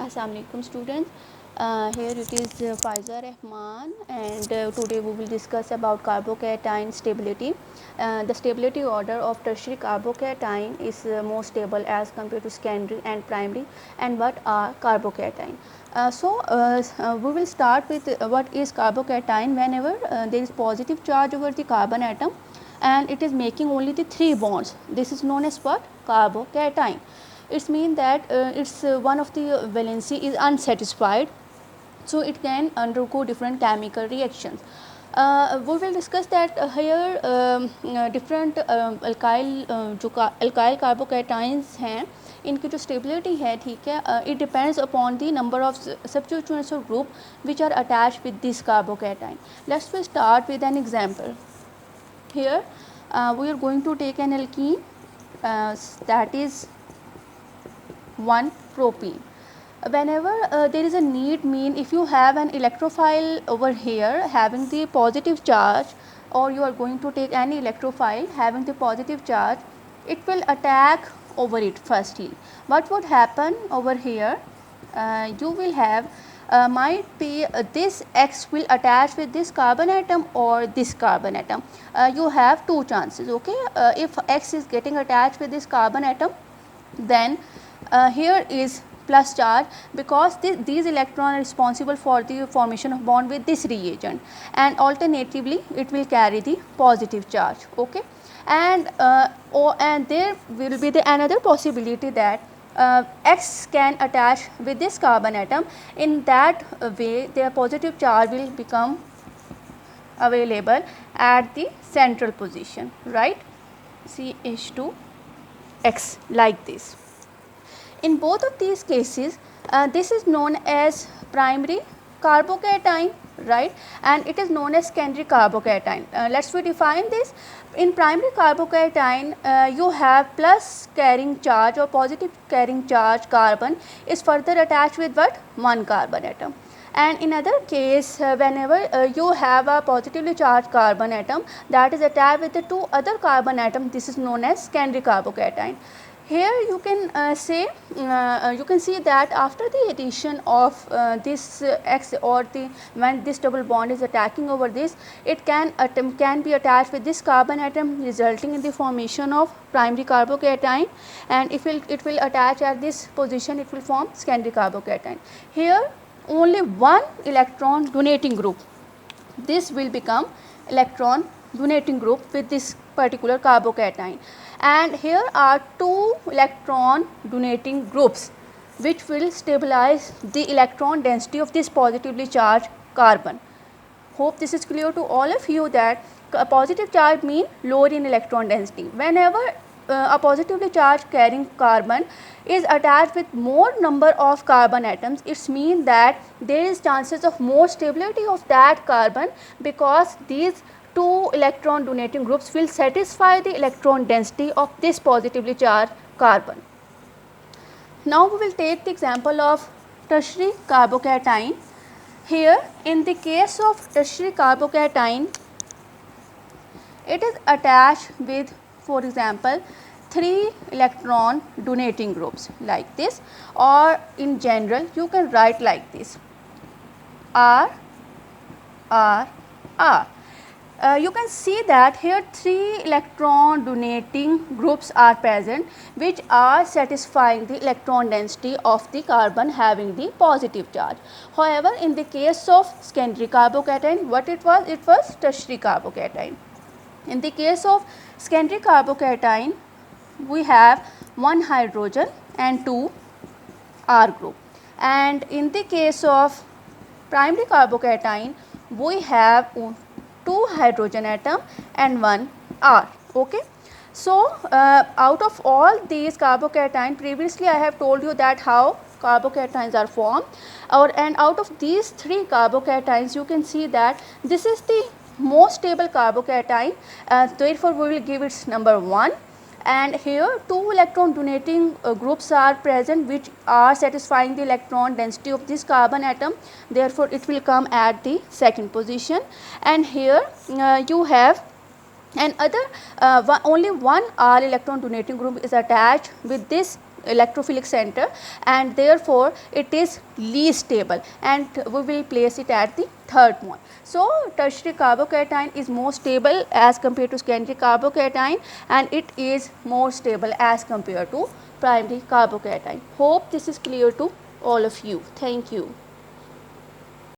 Assalamu alaikum students. Here it is Faiza Rahman, and today we will discuss about carbocation stability. The stability order of tertiary carbocation is more stable as compared to secondary and primary. And what are carbocation? We will start with what is carbocation. Whenever there is positive charge over the carbon atom and it is making only the 3 bonds, this is known as what? Carbocation. It means that its one of the valency is unsatisfied, so it can undergo different chemical reactions. We will discuss that here different alkyl carbocations हैं, इनकी जो stability है, ठीक है, it depends upon the number of substituents or group which are attached with this carbocation. Let's start with an example. Here we are going to take an alkene that is 1 propene. Whenever there is a need, mean if you have an electrophile over here having the positive charge, or you are going to take any electrophile having the positive charge, it will attack over it firstly. What would happen over here? You will have might be this X will attach with this carbon atom or this carbon atom. You have two chances, okay. If X is getting attached with this carbon atom, then here is plus charge, because these electrons are responsible for the formation of bond with this reagent, and alternatively it will carry the positive charge, okay. And and there will be another possibility that X can attach with this carbon atom. In that way their positive charge will become available at the central position, right, CH2X, like this. In both of these cases, this is known as primary carbocation, right, and it is known as secondary carbocation. Let's we define this. In primary carbocation, you have plus carrying charge or positive carrying charge carbon is further attached with what? One carbon atom. And in other case, whenever you have a positively charged carbon atom that is attached with the two other carbon atoms, this is known as secondary carbocation. Here you can say you can see that after the addition of this X, or when this double bond is attacking over this, it can be attached with this carbon atom, resulting in the formation of primary carbocation, and if it will attach at this position, it will form secondary carbocation. Here only one electron donating group, this will become electron donating group with this particular carbocation, and here are two electron donating groups which will stabilize the electron density of this positively charged carbon. Hope this is clear to all of you that a positive charge means lower in electron density. Whenever a positively charged carrying carbon is attached with more number of carbon atoms, it means that there is chances of more stability of that carbon, because these two electron donating groups will satisfy the electron density of this positively charged carbon. Now we will take the example of tertiary carbocation. Here in the case of tertiary carbocation, it is attached with, for example, 3 electron donating groups like this, or in general you can write like this: R, R, R. You can see that here 3 electron donating groups are present, which are satisfying the electron density of the carbon having the positive charge. However, in the case of secondary carbocation, what it was? It was tertiary carbocation. In the case of secondary carbocation, we have 1 hydrogen and 2 R group, and in the case of primary carbocation, we have 2 hydrogen atom and 1 R, okay. So out of all these carbocation, previously I have told you that how carbocations are formed, and out of these 3 carbocations, you can see that this is the most stable carbocation, therefore we will give its number 1. And here 2 electron donating groups are present, which are satisfying the electron density of this carbon atom, therefore it will come at the second position. And here you have and other only one R electron donating group is attached with this electrophilic center, and therefore it is least stable, and we will place it at the third point. So, tertiary carbocation is more stable as compared to secondary carbocation, and it is more stable as compared to primary carbocation. Hope this is clear to all of you. Thank you.